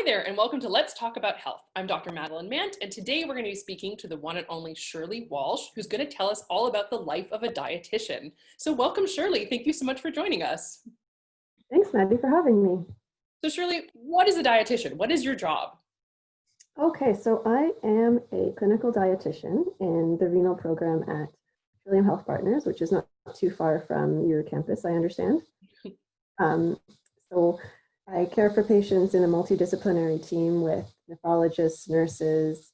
Hi there, and welcome to Let's Talk About Health. I'm Dr. Madeline Mant, and today we're going to be speaking to the one and only Shirley Walsh, who's going to tell us all about the life of a dietitian. So welcome, Shirley. Thank you so much for joining us. Thanks, Maddie, for having me. So Shirley, what is a dietitian? What is your job? Okay, so I am a clinical dietitian in the renal program at Trillium Health Partners, which is not too far from your campus, I understand. So I care for patients in a multidisciplinary team with nephrologists, nurses.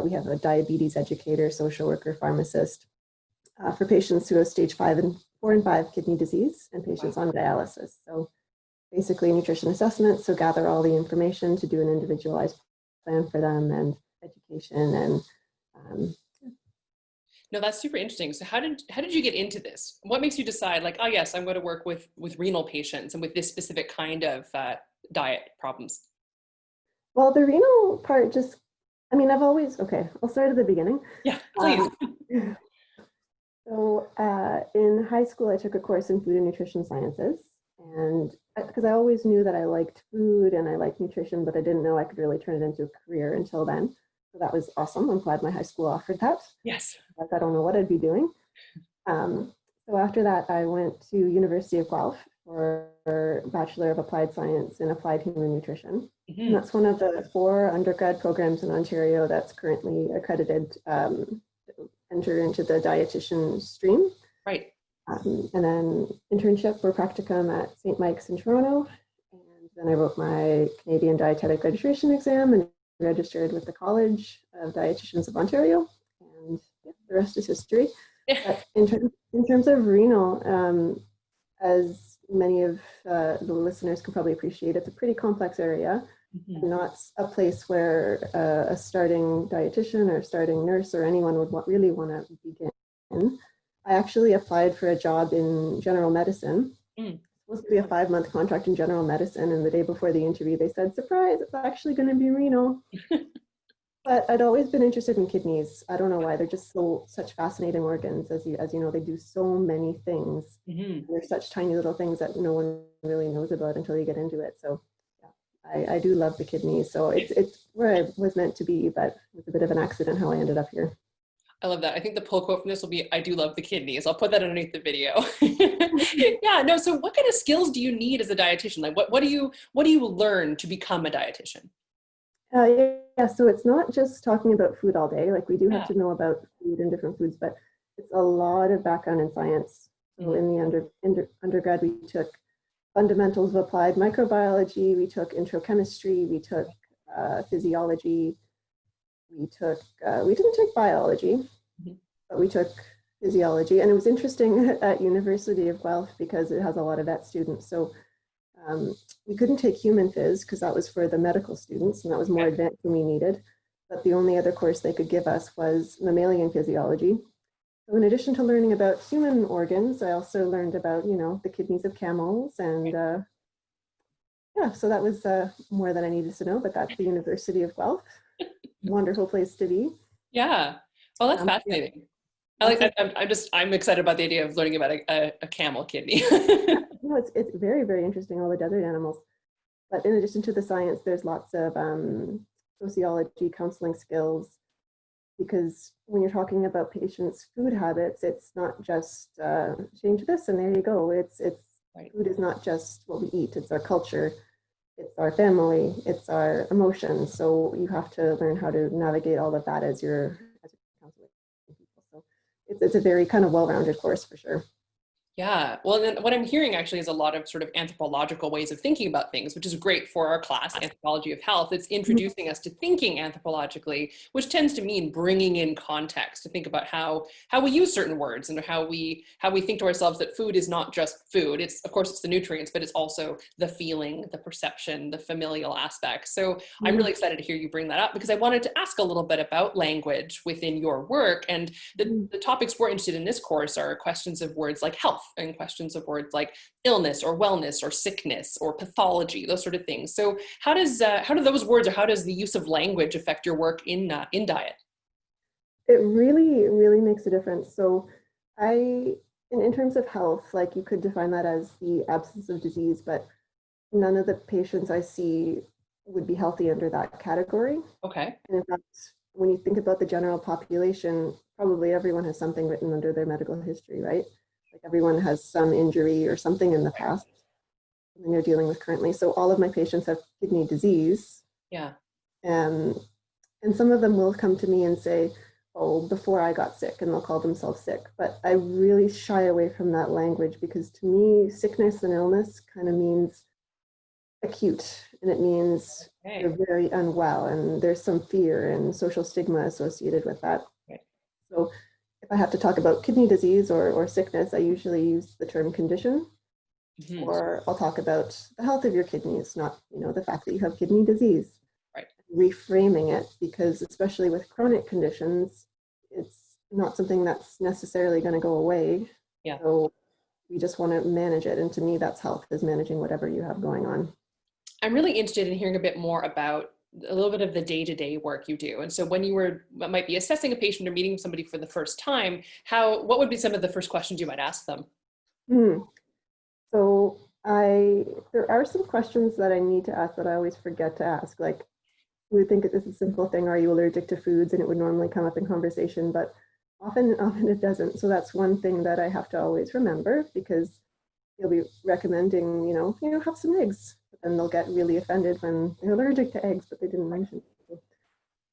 We have a diabetes educator, social worker, pharmacist for patients who have stage 4 and 5 kidney disease and patients on dialysis. So basically nutrition assessment, so gather all the information to do an individualized plan for them and education and No, that's super interesting. So how did you get into this? What makes you decide like, oh yes, I'm going to work with renal patients and with this specific kind of diet problems? well, the renal part just, I'll start at the beginning. Yeah, please. So in high school, I took a course in food and nutrition sciences, and because I always knew that I liked food and I liked nutrition, but I didn't know I could really turn it into a career until then. So that was awesome. I'm glad my high school offered that. Yes. Like, I don't know what I'd be doing. So after that, I went to University of Guelph for Bachelor of Applied Science in Applied Human Nutrition. Mm-hmm. And that's one of the 4 undergrad programs in Ontario that's currently accredited to enter into the dietitian stream. Right. And then internship or practicum at St. Mike's in Toronto. And then I wrote my Canadian Dietetic Registration exam and registered with the College of Dietitians of Ontario. And yeah, the rest is history. But in terms of renal, as many of the listeners can probably appreciate, it's a pretty complex area. Mm-hmm. And not a place where a starting dietitian or starting nurse or anyone would really want to begin. I actually applied for a job in general medicine. It's supposed to be a 5-month contract in general medicine, and the day before the interview they said, surprise, it's actually going to be renal. But I'd always been interested in kidneys. I don't know why. They're just such fascinating organs. As you know, they do so many things. Mm-hmm. They're such tiny little things that no one really knows about until you get into it. So yeah, I do love the kidneys. So it's where I was meant to be, but it was a bit of an accident how I ended up here. I love that. I think the pull quote from this will be, I do love the kidneys. I'll put that underneath the video. Yeah, no, so what kind of skills do you need as a dietitian? Like what do you learn to become a dietitian? Yeah, so it's not just talking about food all day. Like we do have to know about food and different foods, but it's a lot of background in science. So in the undergrad, we took fundamentals of applied microbiology, we took intro chemistry, we took physiology, we didn't take biology, but we took physiology. And it was interesting at University of Guelph because it has a lot of vet students. So we couldn't take human phys because that was for the medical students and that was more advanced than we needed. But the only other course they could give us was mammalian physiology. So in addition to learning about human organs, I also learned about, the kidneys of camels and yeah, so that was more than I needed to know, but that's the University of Guelph. Wonderful place to be. Yeah. Well, that's fascinating. Yeah. I'm excited about the idea of learning about a camel kidney. It's very, very interesting, all the desert animals. But in addition to the science, there's lots of sociology, counseling skills, because when you're talking about patients' food habits, it's not just change this and there you go. It's right. Food is not just what we eat, it's our culture, it's our family, it's our emotions. So you have to learn how to navigate all of that as you're counseling people. So it's a very kind of well-rounded course for sure. Yeah, well, then what I'm hearing actually is a lot of sort of anthropological ways of thinking about things, which is great for our class, Anthropology of Health. It's introducing us to thinking anthropologically, which tends to mean bringing in context to think about how we use certain words and how we think to ourselves that food is not just food. It's, of course, it's the nutrients, but it's also the feeling, the perception, the familial aspects. So I'm really excited to hear you bring that up because I wanted to ask a little bit about language within your work. And the topics we're interested in this course are questions of words like health, and questions of words like illness or wellness or sickness or pathology, those sort of things. So how do those words or how does the use of language affect your work in diet? It really, really makes a difference. So in terms of health, like you could define that as the absence of disease, but none of the patients I see would be healthy under that category. Okay. And in fact, when you think about the general population, probably everyone has something written under their medical history, right? Like everyone has some injury or something in the past and they're dealing with currently. So all of my patients have kidney disease. Yeah. And some of them will come to me and say, oh, before I got sick, and they'll call themselves sick. But I really shy away from that language because to me, sickness and illness kind of means acute, and it means Okay. you're very unwell, and there's some fear and social stigma associated with that. Okay. So if I have to talk about kidney disease or sickness, I usually use the term condition, or I'll talk about the health of your kidneys, not the fact that you have kidney disease. Right. Reframing it, because especially with chronic conditions, it's not something that's necessarily going to go away. Yeah. So we just want to manage it. And to me, that's health, is managing whatever you have going on. I'm really interested in hearing a bit more about a little bit of the day-to-day work you do. And so when you might be assessing a patient or meeting somebody for the first time, what would be some of the first questions you might ask them? So there are some questions that I need to ask that I always forget to ask. Like, you would think it's a simple thing, are you allergic to foods? And it would normally come up in conversation, but often it doesn't. So that's one thing that I have to always remember, because you'll be recommending, have some eggs, but then they'll get really offended when they're allergic to eggs, but they didn't mention it. So,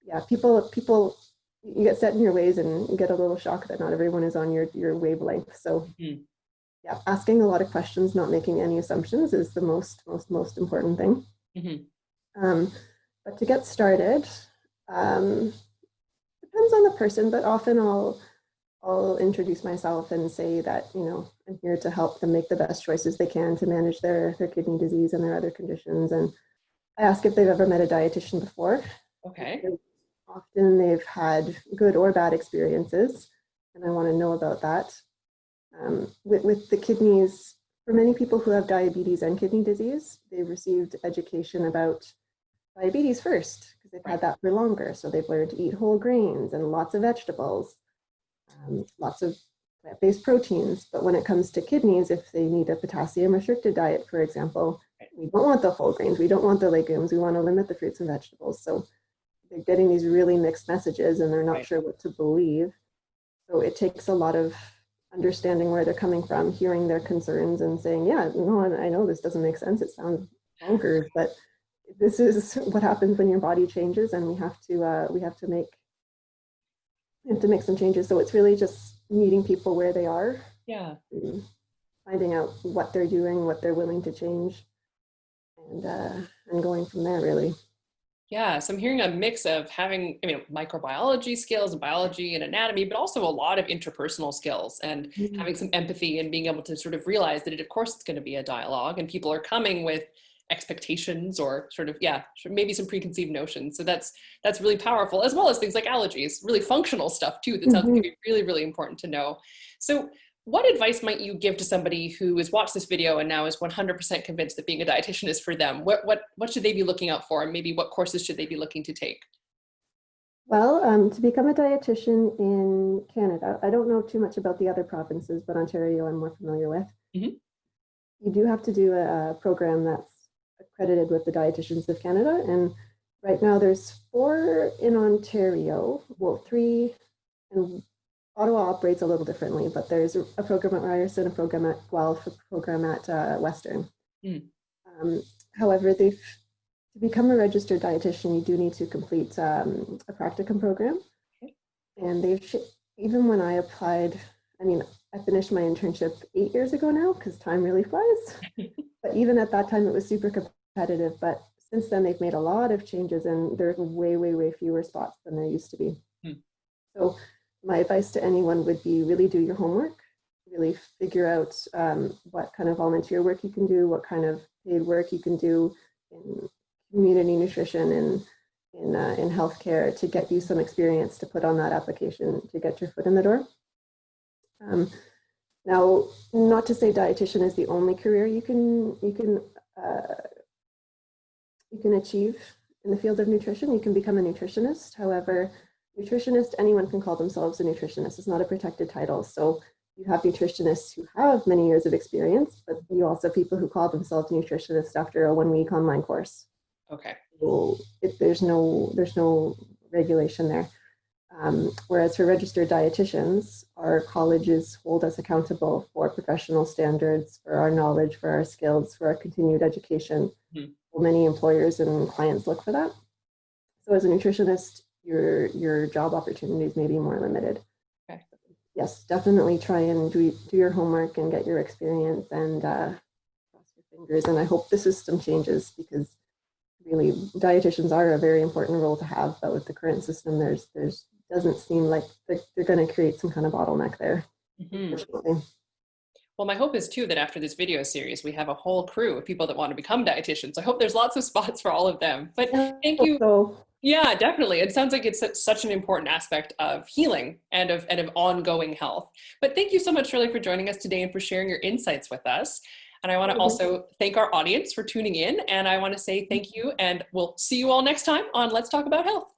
yeah, people, you get set in your ways and you get a little shocked that not everyone is on your wavelength. So yeah, asking a lot of questions, not making any assumptions, is the most important thing. But to get started, depends on the person, but often I'll introduce myself and say that, I'm here to help them make the best choices they can to manage their kidney disease and their other conditions. And I ask if they've ever met a dietitian before. Okay. Often they've had good or bad experiences, and I want to know about that. With the kidneys, for many people who have diabetes and kidney disease, they've received education about diabetes first, because they've had that for longer. So they've learned to eat whole grains and lots of vegetables, lots of plant-based proteins. But when it comes to kidneys, if they need a potassium-restricted diet, for example, we don't want the whole grains, we don't want the legumes, we want to limit the fruits and vegetables. So they're getting these really mixed messages and they're not sure what to believe. So it takes a lot of understanding where they're coming from, hearing their concerns and saying, yeah, no, I know this doesn't make sense, it sounds bonkers, but this is what happens when your body changes, and we have to make some changes. So it's really just meeting people where they are, finding out what they're doing, what they're willing to change, and going from there, really. Yeah, so I'm hearing a mix of having, microbiology skills and biology and anatomy, but also a lot of interpersonal skills and having some empathy and being able to sort of realize that of course it's going to be a dialogue and people are coming with expectations or sort of, maybe some preconceived notions. So that's really powerful, as well as things like allergies, really functional stuff too, that sounds like be really, really important to know. So what advice might you give to somebody who has watched this video and now is 100% convinced that being a dietitian is for them? What should they be looking out for? And maybe what courses should they be looking to take? Well, to become a dietitian in Canada, I don't know too much about the other provinces, but Ontario I'm more familiar with. You do have to do a program that's accredited with the Dietitians of Canada. And right now there's 4 in Ontario, well, 3, and Ottawa operates a little differently, but there's a program at Ryerson, a program at Guelph, a program at Western. However, to become a registered dietitian, you do need to complete a practicum program. And even when I applied, I finished my internship 8 years ago now, because time really flies. But even at that time, it was super competitive. But since then, they've made a lot of changes, and there's way, way, way fewer spots than there used to be. So my advice to anyone would be really do your homework, really figure out what kind of volunteer work you can do, what kind of paid work you can do in community nutrition and in healthcare to get you some experience to put on that application to get your foot in the door. Now, not to say dietitian is the only career you can achieve in the field of nutrition. You can become a nutritionist. However, nutritionist, anyone can call themselves a nutritionist. It's not a protected title. So you have nutritionists who have many years of experience, but you also have people who call themselves nutritionists after a 1-week online course. Okay. So there's no regulation there. Whereas for registered dietitians, our colleges hold us accountable for professional standards, for our knowledge, for our skills, for our continued education. Mhm. Well, many employers and clients look for that. So as a nutritionist, your job opportunities may be more limited. Okay. Yes, definitely try and do your homework and get your experience and cross your fingers. And I hope the system changes, because really dietitians are a very important role to have. But with the current system, there's doesn't seem like they're going to create some kind of bottleneck there. Mhm. Unfortunately. Well, my hope is too that after this video series, we have a whole crew of people that want to become dietitians. I hope there's lots of spots for all of them. But I thank hope you. so. Yeah, definitely. It sounds like it's such an important aspect of healing and of ongoing health. But thank you so much, Shirley, for joining us today and for sharing your insights with us. And I want to also thank our audience for tuning in. And I want to say thank you, and we'll see you all next time on Let's Talk About Health.